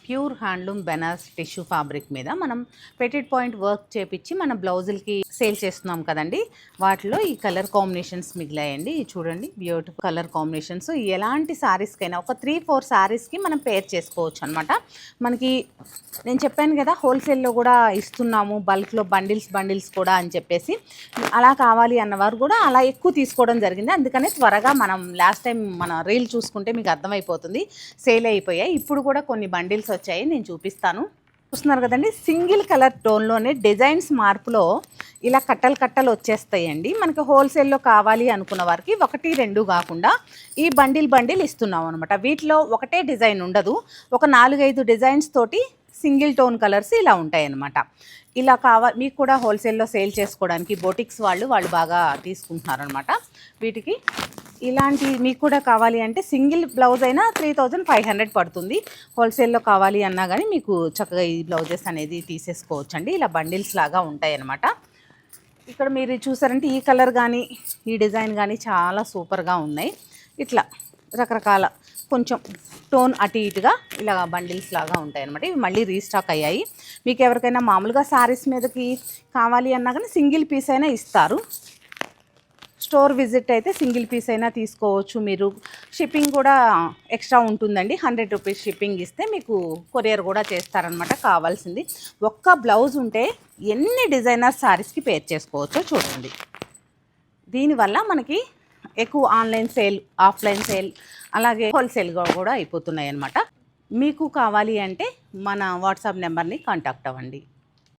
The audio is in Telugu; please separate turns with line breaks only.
Pure handloom Banaras tissue fabric మీద మనం పెటిట్ పాయింట్ వర్క్ చేపించి మన బ్లౌజులకి సేల్ చేస్తున్నాం కదండి. వాటిలో ఈ కలర్ కాంబినేషన్స్ మిగిలాయండి. చూడండి, బ్యూటిఫుల్ కలర్ కాంబినేషన్స్. ఎలాంటి శారీస్కైనా ఒక 3-4 శారీస్కి మనం పేర్ చేసుకోవచ్చు అనమాట. మనకి నేను చెప్పాను కదా, హోల్సేల్లో కూడా ఇస్తున్నాము, బల్క్లో బండిల్స్ కూడా అని చెప్పేసి. అలా కావాలి అన్నవారు కూడా అలా ఎక్కువ తీసుకోవడం జరిగింది. అందుకనే త్వరగా మనం లాస్ట్ టైం మన రీల్ చూసుకుంటే మీకు అర్థమైపోతుంది, సేల్ అయిపోయాయి. ఇప్పుడు కూడా కొన్ని బండిల్స్ వచ్చాయి, నేను చూపిస్తాను. చూస్తున్నారు కదండి, సింగిల్ కలర్ టోన్లోనే డిజైన్స్ మార్పులో ఇలా కట్టలు వచ్చేస్తాయండి. మనకి హోల్సేల్లో కావాలి అనుకున్న వారికి 1-2 కాకుండా ఈ బండిల్ ఇస్తున్నాం అనమాట. వీటిలో ఒకటే డిజైన్ ఉండదు, ఒక 4-5 డిజైన్స్ తోటి సింగిల్ టోన్ కలర్స్ ఇలా ఉంటాయన్నమాట. ఇలా మీకు కూడా హోల్సేల్లో సేల్ చేసుకోవడానికి బొటిక్స్ వాళ్ళు బాగా తీసుకుంటున్నారనమాట. వీటికి ఇలాంటి మీకు కూడా కావాలి అంటే సింగిల్ బ్లౌజ్ అయినా 3500 పడుతుంది. హోల్సేల్లో కావాలి అన్నా కానీ మీకు చక్కగా ఈ బ్లౌజెస్ అనేది తీసేసుకోవచ్చండి. ఇలా బండిల్స్ లాగా ఉంటాయన్నమాట. ఇక్కడ మీరు చూసారంటే ఈ కలర్ కానీ ఈ డిజైన్ కానీ చాలా సూపర్గా ఉన్నాయి. ఇట్లా రకరకాల కొంచెం టోన్ అటు ఇటుగా ఇలా బండిల్స్ లాగా ఉంటాయి అన్నమాట. ఇవి మళ్ళీ రీస్టాక్ అయ్యాయి. మీకు ఎవరికైనా మామూలుగా శారీస్ మీదకి కావాలి అన్నా కానీ సింగిల్ పీస్ అయినా ఇస్తారు. స్టోర్ విజిట్ అయితే సింగిల్ పీస్ అయినా తీసుకోవచ్చు మీరు. షిప్పింగ్ కూడా ఎక్స్ట్రా ఉంటుందండి. 100 రూపీస్ షిప్పింగ్ ఇస్తే మీకు కొరియర్ కూడా చేస్తారనమాట. కావాల్సింది ఒక్క బ్లౌజ్ ఉంటే ఎన్ని డిజైనర్ శారీస్కి పేర్ చేసుకోవచ్చో చూడండి. దీనివల్ల మనకి ఎక్కువ ఆన్లైన్ సేల్, ఆఫ్లైన్ సేల్, అలాగే హోల్సేల్గా కూడా అయిపోతున్నాయి అన్నమాట. మీకు కావాలి అంటే మన వాట్సాప్ నెంబర్ని కాంటాక్ట్ అవ్వండి.